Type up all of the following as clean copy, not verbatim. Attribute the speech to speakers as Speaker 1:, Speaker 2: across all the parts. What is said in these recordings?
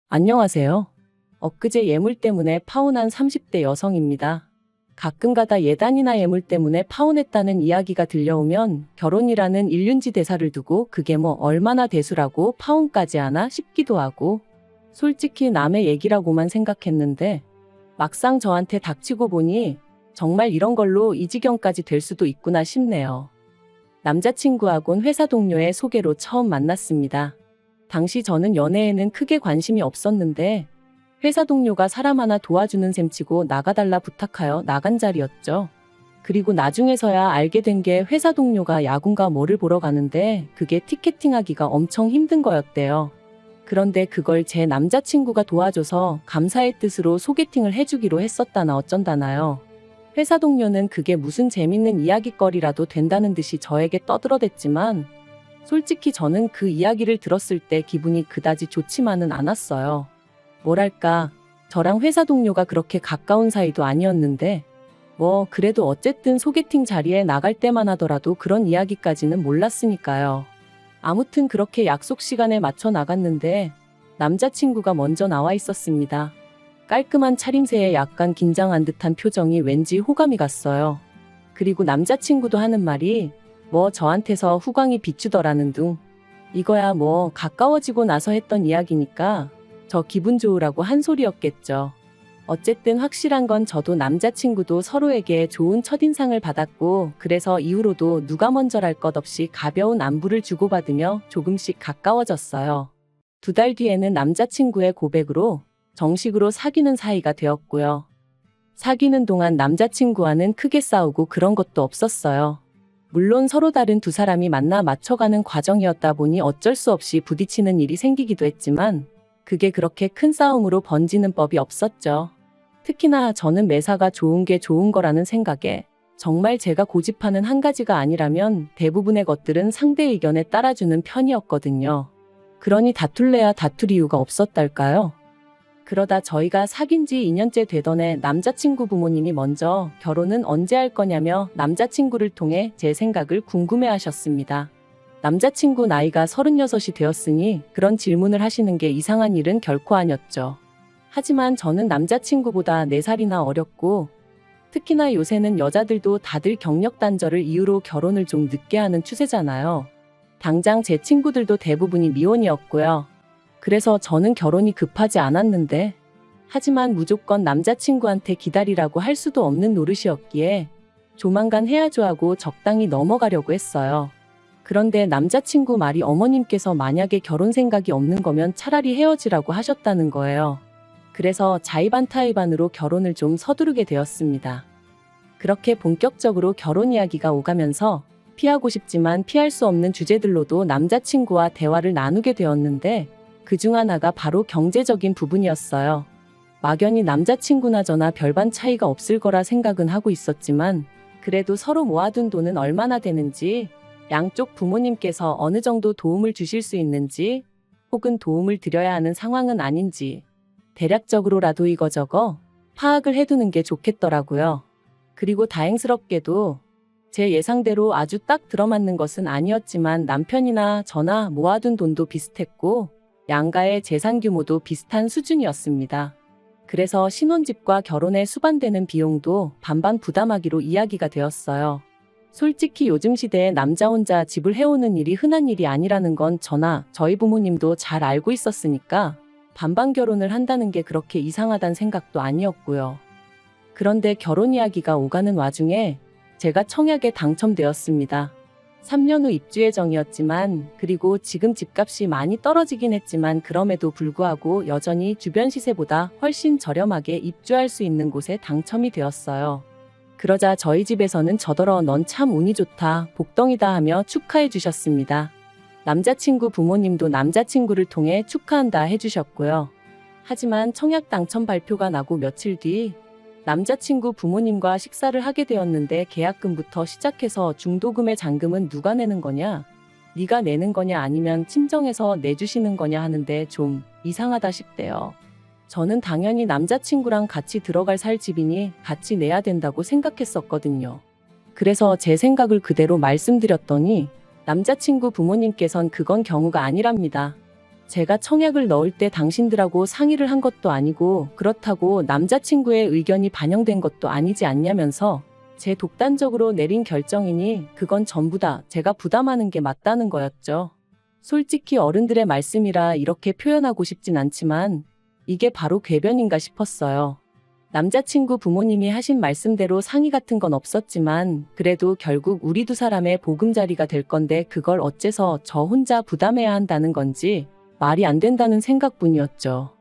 Speaker 1: 안녕하세요. 엊그제 예물 때문에 파혼한 30대 여성입니다. 가끔가다 예단이나 예물 때문에 파혼했다는 이야기가 들려오면 결혼이라는 일륜지 대사를 두고 그게 뭐 얼마나 대수라고 파혼까지 하나 싶기도 하고, 솔직히 남의 얘기라고만 생각했는데 막상 저한테 닥치고 보니 정말 이런 걸로 이 지경까지 될 수도 있구나 싶네요. 남자친구하고는 회사 동료의 소개로 처음 만났습니다. 당시 저는 연애에는 크게 관심이 없었는데 회사 동료가 사람 하나 도와주는 셈치고 나가달라 부탁하여 나간 자리였죠. 그리고 나중에서야 알게 된 게 회사 동료가 야구인가 뭐를 보러 가는데 그게 티켓팅하기가 엄청 힘든 거였대요. 그런데 그걸 제 남자친구가 도와줘서 감사의 뜻으로 소개팅을 해주기로 했었다나 어쩐다나요. 회사 동료는 그게 무슨 재밌는 이야깃거리라도 된다는 듯이 저에게 떠들어댔지만 솔직히 저는 그 이야기를 들었을 때 기분이 그다지 좋지만은 않았어요. 뭐랄까, 저랑 회사 동료가 그렇게 가까운 사이도 아니었는데 그래도 어쨌든 소개팅 자리에 나갈 때만 하더라도 그런 이야기까지는 몰랐으니까요. 아무튼 그렇게 약속 시간에 맞춰 나갔는데 남자친구가 먼저 나와 있었습니다. 깔끔한 차림새에 약간 긴장한 듯한 표정이 왠지 호감이 갔어요. 그리고 남자친구도 하는 말이 저한테서 후광이 비추더라는 둥. 이거야 가까워지고 나서 했던 이야기니까 저 기분 좋으라고 한 소리였겠죠. 어쨌든 확실한 건 저도 남자친구도 서로에게 좋은 첫인상을 받았고, 그래서 이후로도 누가 먼저랄 것 없이 가벼운 안부를 주고받으며 조금씩 가까워졌어요. 2달 뒤에는 남자친구의 고백으로 정식으로 사귀는 사이가 되었고요. 사귀는 동안 남자친구와는 크게 싸우고 그런 것도 없었어요. 물론 서로 다른 두 사람이 만나 맞춰가는 과정이었다 보니 어쩔 수 없이 부딪히는 일이 생기기도 했지만 그게 그렇게 큰 싸움으로 번지는 법이 없었죠. 특히나 저는 매사가 좋은 게 좋은 거라는 생각에 정말 제가 고집하는 한 가지가 아니라면 대부분의 것들은 상대 의견에 따라주는 편이었거든요. 그러니 다툴래야 다툴 이유가 없었달까요? 그러다 저희가 사귄 지 2년째 되던 해 남자친구 부모님이 먼저 결혼은 언제 할 거냐며 남자친구를 통해 제 생각을 궁금해 하셨습니다. 남자친구 나이가 36이 되었으니 그런 질문을 하시는 게 이상한 일은 결코 아니었죠. 하지만 저는 남자친구보다 4살이나 어렸고, 특히나 요새는 여자들도 다들 경력 단절을 이유로 결혼을 좀 늦게 하는 추세잖아요. 당장 제 친구들도 대부분이 미혼이었고요. 그래서 저는 결혼이 급하지 않았는데, 하지만 무조건 남자친구한테 기다리라고 할 수도 없는 노릇이었기에 조만간 해야죠 하고 적당히 넘어가려고 했어요. 그런데 남자친구 말이 어머님께서 만약에 결혼 생각이 없는 거면 차라리 헤어지라고 하셨다는 거예요. 그래서 자의반타의반으로 결혼을 좀 서두르게 되었습니다. 그렇게 본격적으로 결혼 이야기가 오가면서 피하고 싶지만 피할 수 없는 주제들로도 남자친구와 대화를 나누게 되었는데, 그중 하나가 바로 경제적인 부분이었어요. 막연히 남자친구나 저나 별반 차이가 없을 거라 생각은 하고 있었지만 그래도 서로 모아둔 돈은 얼마나 되는지, 양쪽 부모님께서 어느 정도 도움을 주실 수 있는지, 혹은 도움을 드려야 하는 상황은 아닌지 대략적으로라도 이거저거 파악을 해두는 게 좋겠더라고요. 그리고 다행스럽게도 제 예상대로 아주 딱 들어맞는 것은 아니었지만 남편이나 저나 모아둔 돈도 비슷했고 양가의 재산 규모도 비슷한 수준이었습니다. 그래서 신혼집과 결혼에 수반되는 비용도 반반 부담하기로 이야기가 되었어요. 솔직히 요즘 시대에 남자 혼자 집을 해오는 일이 흔한 일이 아니라는 건 저나 저희 부모님도 잘 알고 있었으니까 반반 결혼을 한다는 게 그렇게 이상하단 생각도 아니었고요. 그런데 결혼 이야기가 오가는 와중에 제가 청약에 당첨되었습니다. 3년 후 입주 예정이었지만, 그리고 지금 집값이 많이 떨어지긴 했지만 그럼에도 불구하고 여전히 주변 시세보다 훨씬 저렴하게 입주할 수 있는 곳에 당첨이 되었어요. 그러자 저희 집에서는 저더러 넌 참 운이 좋다, 복덩이다 하며 축하해 주셨습니다. 남자친구 부모님도 남자친구를 통해 축하한다 해주셨고요. 하지만 청약 당첨 발표가 나고 며칠 뒤 남자친구 부모님과 식사를 하게 되었는데 계약금부터 시작해서 중도금의 잔금은 누가 내는 거냐? 네가 내는 거냐 아니면 친정에서 내주시는 거냐 하는데 좀 이상하다 싶대요. 저는 당연히 남자친구랑 같이 들어갈 살 집이니 같이 내야 된다고 생각했었거든요. 그래서 제 생각을 그대로 말씀드렸더니 남자친구 부모님께선 그건 경우가 아니랍니다. 제가 청약을 넣을 때 당신들하고 상의를 한 것도 아니고 그렇다고 남자친구의 의견이 반영된 것도 아니지 않냐면서 제 독단적으로 내린 결정이니 그건 전부 다 제가 부담하는 게 맞다는 거였죠. 솔직히 어른들의 말씀이라 이렇게 표현하고 싶진 않지만 이게 바로 궤변인가 싶었어요. 남자친구 부모님이 하신 말씀대로 상의 같은 건 없었지만 그래도 결국 우리 두 사람의 보금자리가 될 건데 그걸 어째서 저 혼자 부담해야 한다는 건지 말이 안 된다는 생각뿐이었죠.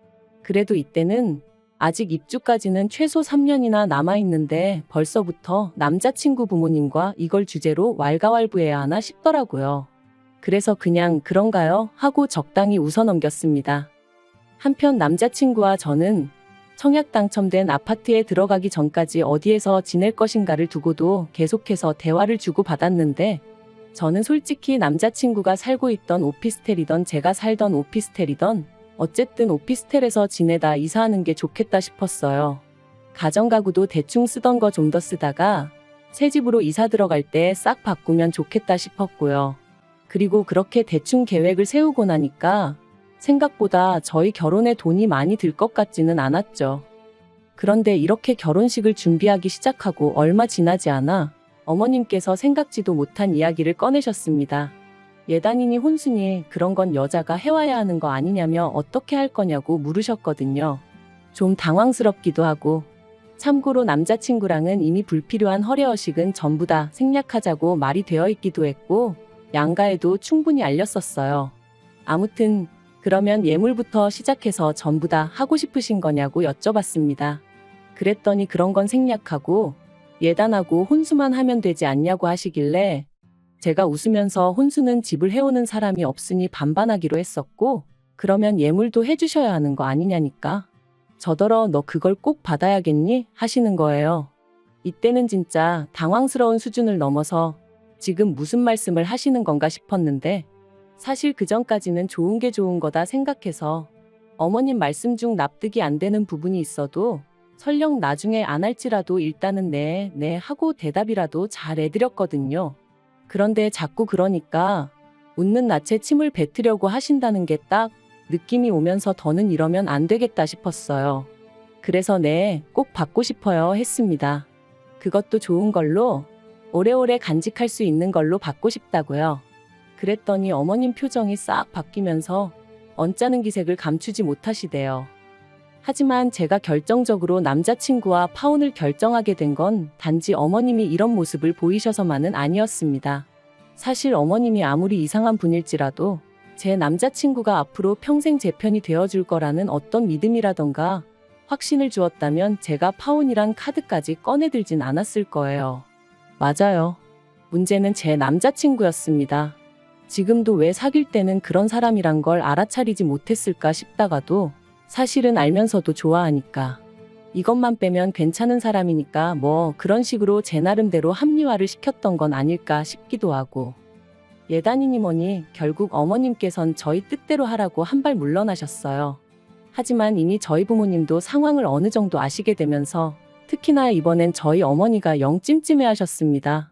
Speaker 1: 그래도 이때는 아직 입주까지는 최소 3년이나 남아있는데 벌써부터 남자친구 부모님과 이걸 주제로 왈가왈부해야 하나 싶더라고요. 그래서 그냥 그런가요? 하고 적당히 웃어넘겼습니다. 한편 남자친구와 저는 청약 당첨된 아파트에 들어가기 전까지 어디에서 지낼 것인가를 두고도 계속해서 대화를 주고받았는데 저는 솔직히 남자친구가 살고 있던 오피스텔이던 제가 살던 오피스텔이던 어쨌든 오피스텔에서 지내다 이사하는 게 좋겠다 싶었어요. 가정가구도 대충 쓰던 거 좀 더 쓰다가 새 집으로 이사 들어갈 때 싹 바꾸면 좋겠다 싶었고요. 그리고 그렇게 대충 계획을 세우고 나니까 생각보다 저희 결혼에 돈이 많이 들 것 같지는 않았죠. 그런데 이렇게 결혼식을 준비하기 시작하고 얼마 지나지 않아 어머님께서 생각지도 못한 이야기를 꺼내셨습니다. 예단이니 혼수니 그런 건 여자가 해와야 하는 거 아니냐며 어떻게 할 거냐고 물으셨거든요. 좀 당황스럽기도 하고 참고로 남자친구랑은 이미 불필요한 허례허식은 전부 다 생략하자고 말이 되어 있기도 했고 양가에도 충분히 알렸었어요. 아무튼 그러면 예물부터 시작해서 전부 다 하고 싶으신 거냐고 여쭤봤습니다. 그랬더니 그런 건 생략하고 예단하고 혼수만 하면 되지 않냐고 하시길래 제가 웃으면서 혼수는 집을 해오는 사람이 없으니 반반하기로 했었고 그러면 예물도 해주셔야 하는 거 아니냐니까. 저더러 너 그걸 꼭 받아야겠니? 하시는 거예요. 이때는 진짜 당황스러운 수준을 넘어서 지금 무슨 말씀을 하시는 건가 싶었는데 사실 그전까지는 좋은 게 좋은 거다 생각해서 어머님 말씀 중 납득이 안 되는 부분이 있어도 설령 나중에 안 할지라도 일단은 네 하고 대답이라도 잘 해드렸거든요. 그런데 자꾸 그러니까 웃는 낯에 침을 뱉으려고 하신다는 게 딱 느낌이 오면서 더는 이러면 안 되겠다 싶었어요. 그래서 네, 꼭 받고 싶어요 했습니다. 그것도 좋은 걸로 오래오래 간직할 수 있는 걸로 받고 싶다고요. 그랬더니 어머님 표정이 싹 바뀌면서 언짢은 기색을 감추지 못하시대요. 하지만 제가 결정적으로 남자친구와 파혼을 결정하게 된 건 단지 어머님이 이런 모습을 보이셔서만은 아니었습니다. 사실 어머님이 아무리 이상한 분일지라도 제 남자친구가 앞으로 평생 제 편이 되어줄 거라는 어떤 믿음이라던가 확신을 주었다면 제가 파혼이란 카드까지 꺼내들진 않았을 거예요. 맞아요. 문제는 제 남자친구였습니다. 지금도 왜 사귈 때는 그런 사람이란 걸 알아차리지 못했을까 싶다가도 사실은 알면서도 좋아하니까. 이것만 빼면 괜찮은 사람이니까 뭐 그런 식으로 제 나름대로 합리화를 시켰던 건 아닐까 싶기도 하고. 예단이니 뭐니 결국 어머님께선 저희 뜻대로 하라고 한 발 물러나셨어요. 하지만 이미 저희 부모님도 상황을 어느 정도 아시게 되면서 특히나 이번엔 저희 어머니가 영 찜찜해 하셨습니다.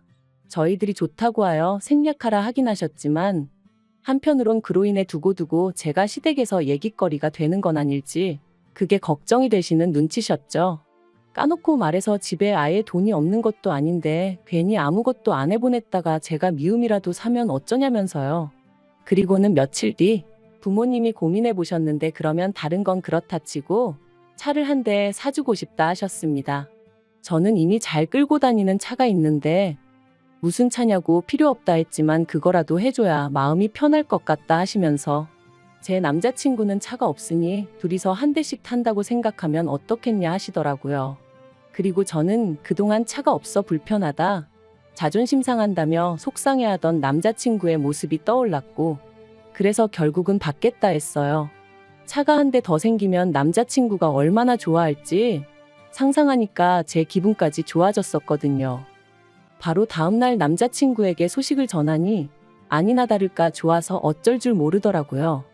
Speaker 1: 저희들이 좋다고 하여 생략하라 하긴 하셨지만 한편으론 그로 인해 두고두고 제가 시댁에서 얘기거리가 되는 건 아닐지 그게 걱정이 되시는 눈치셨죠. 까놓고 말해서 집에 아예 돈이 없는 것도 아닌데 괜히 아무것도 안 해보냈다가 제가 미움이라도 사면 어쩌냐면서요. 그리고는 며칠 뒤 부모님이 고민해 보셨는데 그러면 다른 건 그렇다 치고 차를 한 대 사주고 싶다 하셨습니다. 저는 이미 잘 끌고 다니는 차가 있는데 무슨 차냐고 필요 없다 했지만 그거라도 해줘야 마음이 편할 것 같다 하시면서 제 남자친구는 차가 없으니 둘이서 한 대씩 탄다고 생각하면 어떻겠냐 하시더라고요. 그리고 저는 그동안 차가 없어 불편하다, 자존심 상한다며 속상해하던 남자친구의 모습이 떠올랐고 그래서 결국은 받겠다 했어요. 차가 한 대 더 생기면 남자친구가 얼마나 좋아할지 상상하니까 제 기분까지 좋아졌었거든요. 바로 다음날 남자친구에게 소식을 전하니 아니나 다를까 좋아서 어쩔 줄 모르더라고요.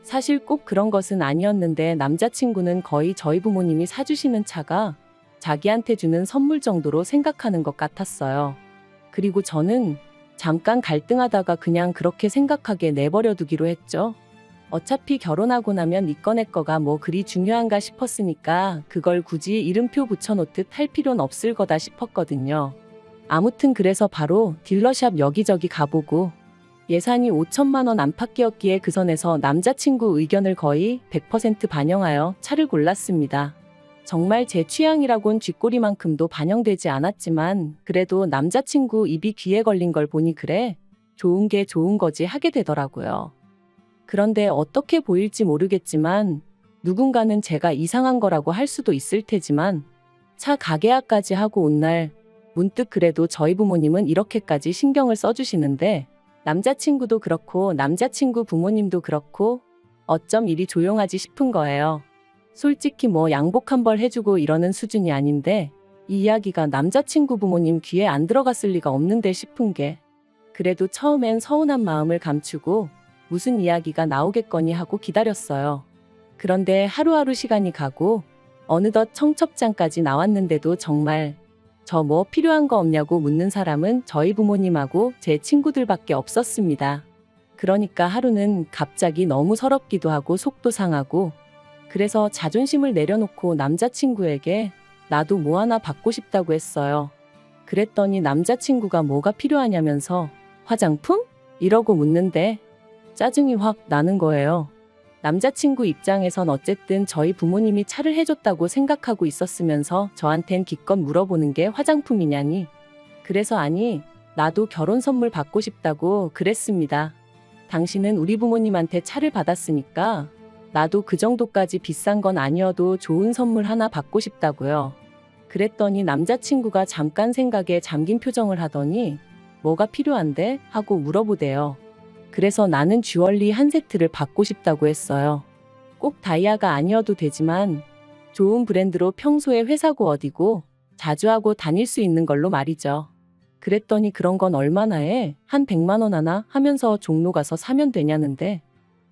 Speaker 1: 사실 꼭 그런 것은 아니었는데 남자친구는 거의 저희 부모님이 사주시는 차가 자기한테 주는 선물 정도로 생각하는 것 같았어요. 그리고 저는 잠깐 갈등하다가 그냥 그렇게 생각하게 내버려 두기로 했죠. 어차피 결혼하고 나면 니꺼 내꺼가 뭐 그리 중요한가 싶었으니까 그걸 굳이 이름표 붙여놓듯 할 필요는 없을 거다 싶었거든요. 아무튼 그래서 바로 딜러샵 여기저기 가보고 예산이 5천만 원 안팎이었기에 그 선에서 남자친구 의견을 거의 100% 반영하여 차를 골랐습니다. 정말 제 취향이라곤 쥐꼬리만큼도 반영되지 않았지만 그래도 남자친구 입이 귀에 걸린 걸 보니 그래, 좋은 게 좋은 거지 하게 되더라고요. 그런데 어떻게 보일지 모르겠지만 누군가는 제가 이상한 거라고 할 수도 있을 테지만 차 가게화까지 하고 온 날 문득 그래도 저희 부모님은 이렇게까지 신경을 써주시는데 남자친구도 그렇고 남자친구 부모님도 그렇고 어쩜 이리 조용하지 싶은 거예요. 솔직히 뭐 양복 한 벌 해주고 이러는 수준이 아닌데 이 이야기가 남자친구 부모님 귀에 안 들어갔을 리가 없는데 싶은 게 그래도 처음엔 서운한 마음을 감추고 무슨 이야기가 나오겠거니 하고 기다렸어요. 그런데 하루하루 시간이 가고 어느덧 청첩장까지 나왔는데도 정말 저 뭐 필요한 거 없냐고 묻는 사람은 저희 부모님하고 제 친구들밖에 없었습니다. 그러니까 하루는 갑자기 너무 서럽기도 하고 속도 상하고 그래서 자존심을 내려놓고 남자친구에게 나도 뭐 하나 받고 싶다고 했어요. 그랬더니 남자친구가 뭐가 필요하냐면서 화장품? 이러고 묻는데 짜증이 확 나는 거예요. 남자친구 입장에선 어쨌든 저희 부모님이 차를 해줬다고 생각하고 있었으면서 저한텐 기껏 물어보는 게 화장품이냐니. 그래서 아니, 나도 결혼 선물 받고 싶다고 그랬습니다. 당신은 우리 부모님한테 차를 받았으니까 나도 그 정도까지 비싼 건 아니어도 좋은 선물 하나 받고 싶다고요. 그랬더니 남자친구가 잠깐 생각에 잠긴 표정을 하더니 뭐가 필요한데? 하고 물어보대요. 그래서 나는 주얼리 한 세트를 받고 싶다고 했어요. 꼭 다이아가 아니어도 되지만 좋은 브랜드로 평소에 회사고 어디고 자주 하고 다닐 수 있는 걸로 말이죠. 그랬더니 그런 건 얼마나 해? 한 100만 원 하나? 하면서 종로 가서 사면 되냐는데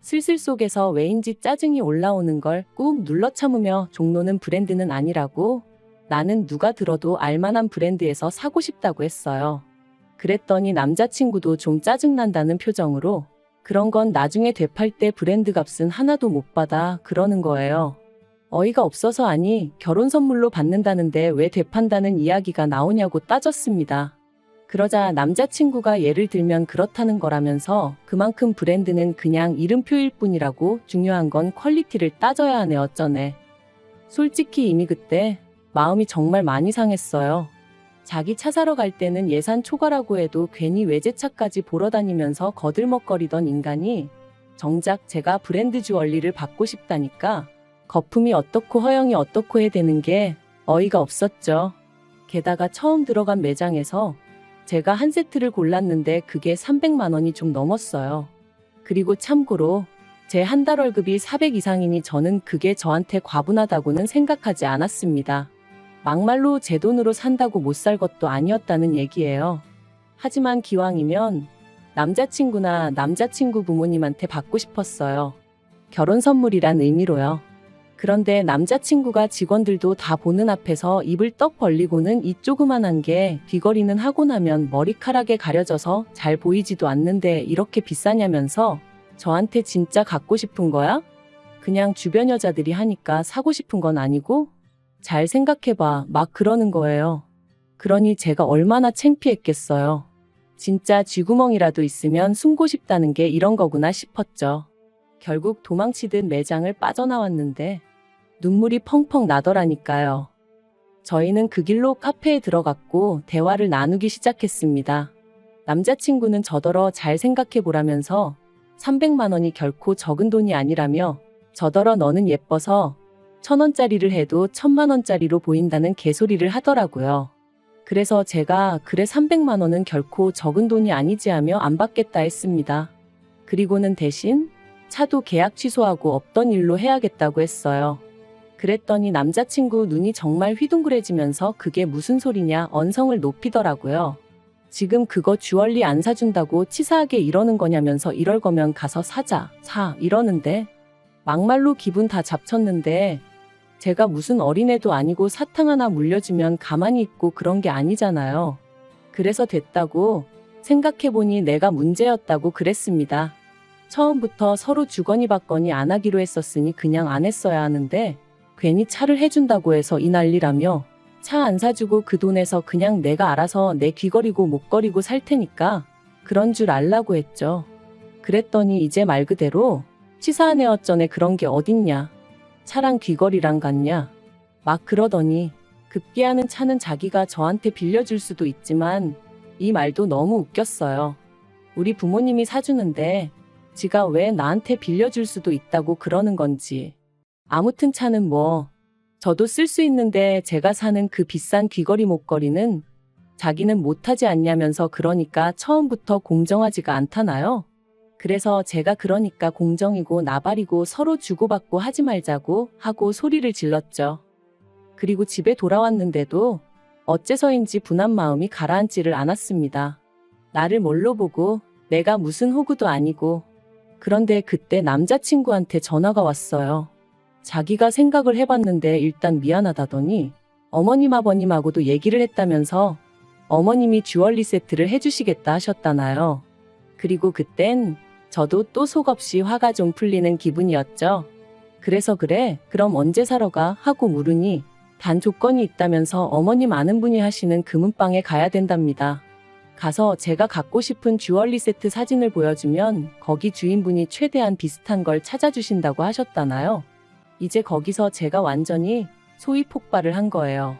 Speaker 1: 슬슬 속에서 왜인지 짜증이 올라오는 걸 꾹 눌러 참으며 종로는 브랜드는 아니라고 나는 누가 들어도 알만한 브랜드에서 사고 싶다고 했어요. 그랬더니 남자친구도 좀 짜증난다는 표정으로 그런 건 나중에 되팔 때 브랜드 값은 하나도 못 받아 그러는 거예요. 어이가 없어서 아니 결혼 선물로 받는다는데 왜 되판다는 이야기가 나오냐고 따졌습니다. 그러자 남자친구가 예를 들면 그렇다는 거라면서 그만큼 브랜드는 그냥 이름표일 뿐이라고 중요한 건 퀄리티를 따져야 하네 어쩌네. 솔직히 이미 그때 마음이 정말 많이 상했어요. 자기 차 사러 갈 때는 예산 초과라고 해도 괜히 외제차까지 보러 다니면서 거들먹거리던 인간이 정작 제가 브랜드 주얼리를 받고 싶다니까 거품이 어떻고 허영이 어떻고 해대는 게 어이가 없었죠. 게다가 처음 들어간 매장에서 제가 한 세트를 골랐는데 그게 300만 원이 좀 넘었어요. 그리고 참고로 제 한 달 월급이 400 이상이니 저는 그게 저한테 과분하다고는 생각하지 않았습니다. 막말로 제 돈으로 산다고 못 살 것도 아니었다는 얘기예요. 하지만 기왕이면 남자친구나 남자친구 부모님한테 받고 싶었어요. 결혼 선물이란 의미로요. 그런데 남자친구가 직원들도 다 보는 앞에서 입을 떡 벌리고는 이 조그만한 게 귀걸이는 하고 나면 머리카락에 가려져서 잘 보이지도 않는데 이렇게 비싸냐면서 저한테 진짜 갖고 싶은 거야? 그냥 주변 여자들이 하니까 사고 싶은 건 아니고? 잘 생각해봐 막 그러는 거예요. 그러니 제가 얼마나 창피했겠어요. 진짜 쥐구멍이라도 있으면 숨고 싶다는 게 이런 거구나 싶었죠. 결국 도망치듯 매장을 빠져나왔는데 눈물이 펑펑 나더라니까요. 저희는 그 길로 카페에 들어갔고 대화를 나누기 시작했습니다. 남자친구는 저더러 잘 생각해보라면서 300만 원이 결코 적은 돈이 아니라며 저더러 너는 예뻐서 1,000원짜리를 해도 1,000만 원짜리로 보인다는 개소리를 하더라고요. 그래서 제가 그래 300만 원은 결코 적은 돈이 아니지 하며 안 받겠다 했습니다. 그리고는 대신 차도 계약 취소하고 없던 일로 해야겠다고 했어요. 그랬더니 남자친구 눈이 정말 휘둥그레지면서 그게 무슨 소리냐 언성을 높이더라고요. 지금 그거 주얼리 안 사준다고 치사하게 이러는 거냐면서 이럴 거면 가서 사 이러는데 막말로 기분 다 잡쳤는데 제가 무슨 어린애도 아니고 사탕 하나 물려주면 가만히 있고 그런 게 아니잖아요. 그래서 됐다고 생각해보니 내가 문제였다고 그랬습니다. 처음부터 서로 주거니 받거니 안 하기로 했었으니 그냥 안 했어야 하는데 괜히 차를 해준다고 해서 이 난리라며 차 안 사주고 그 돈에서 그냥 내가 알아서 내 귀걸이고 목걸이고 살 테니까 그런 줄 알라고 했죠. 그랬더니 이제 말 그대로 치사하네 어쩌네 그런 게 어딨냐. 차랑 귀걸이랑 같냐. 막 그러더니 급기야는 차는 자기가 저한테 빌려줄 수도 있지만 이 말도 너무 웃겼어요. 우리 부모님이 사주는데 지가 왜 나한테 빌려줄 수도 있다고 그러는 건지. 아무튼 차는 뭐 저도 쓸 수 있는데 제가 사는 그 비싼 귀걸이 목걸이는 자기는 못하지 않냐면서 그러니까 처음부터 공정하지가 않다나요? 그래서 제가 그러니까 공정이고 나발이고 서로 주고받고 하지 말자고 하고 소리를 질렀죠. 그리고 집에 돌아왔는데도 어째서인지 분한 마음이 가라앉지를 않았습니다. 나를 뭘로 보고 내가 무슨 호구도 아니고. 그런데 그때 남자친구한테 전화가 왔어요. 자기가 생각을 해봤는데 일단 미안하다더니 어머님 아버님하고도 얘기를 했다면서 어머님이 주얼리 세트를 해주시겠다 하셨다나요. 그리고 그땐 저도 또 속없이 화가 좀 풀리는 기분이었죠. 그래서 그래 그럼 언제 사러 가 하고 물으니 단 조건이 있다면서 어머님 아는 분이 하시는 금은방에 가야 된답니다. 가서 제가 갖고 싶은 주얼리 세트 사진을 보여주면 거기 주인분이 최대한 비슷한 걸 찾아주신다고 하셨다나요. 이제 거기서 제가 완전히 소위 폭발을 한 거예요.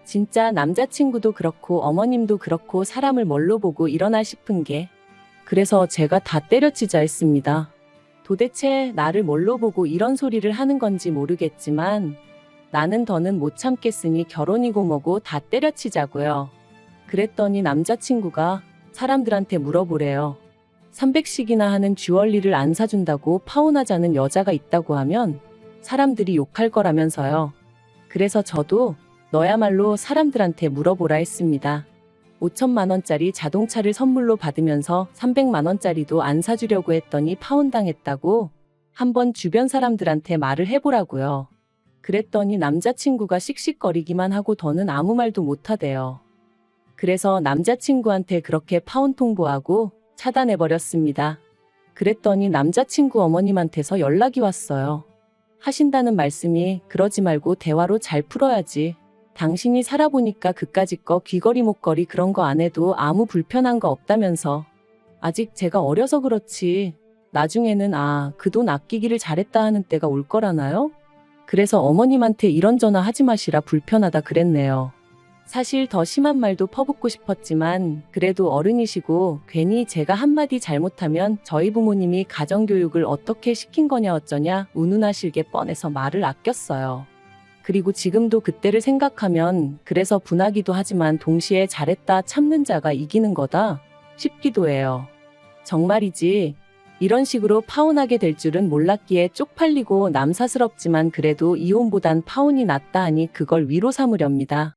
Speaker 1: 진짜 남자친구도 그렇고 어머님도 그렇고 사람을 뭘로 보고 이러나 싶은 게. 그래서 제가 다 때려치자 했습니다. 도대체 나를 뭘로 보고 이런 소리를 하는 건지 모르겠지만 나는 더는 못 참겠으니 결혼이고 뭐고 다 때려치자고요. 그랬더니 남자친구가 사람들한테 물어보래요. 300씩이나 하는 주얼리를 안 사준다고 파혼하자는 여자가 있다고 하면 사람들이 욕할 거라면서요. 그래서 저도 너야말로 사람들한테 물어보라 했습니다. 5천만 원짜리 자동차를 선물로 받으면서 300만 원짜리도 안 사주려고 했더니 파혼당했다고 한번 주변 사람들한테 말을 해보라고요. 그랬더니 남자친구가 씩씩거리기만 하고 더는 아무 말도 못하대요. 그래서 남자친구한테 그렇게 파혼 통보하고 차단해버렸습니다. 그랬더니 남자친구 어머님한테서 연락이 왔어요. 하신다는 말씀이 그러지 말고 대화로 잘 풀어야지. 당신이 살아보니까 그까짓 거 귀걸이 목걸이 그런 거 안 해도 아무 불편한 거 없다면서. 아직 제가 어려서 그렇지 나중에는 그 돈 아끼기를 잘했다 하는 때가 올 거라나요? 그래서 어머님한테 이런 전화 하지 마시라 불편하다 그랬네요. 사실 더 심한 말도 퍼붓고 싶었지만 그래도 어른이시고 괜히 제가 한마디 잘못하면 저희 부모님이 가정교육을 어떻게 시킨 거냐 어쩌냐 운운하실 게 뻔해서 말을 아꼈어요. 그리고 지금도 그때를 생각하면 그래서 분하기도 하지만 동시에 잘했다 참는 자가 이기는 거다 싶기도 해요. 정말이지 이런 식으로 파혼하게 될 줄은 몰랐기에 쪽팔리고 남사스럽지만 그래도 이혼보단 파혼이 낫다 하니 그걸 위로 삼으렵니다.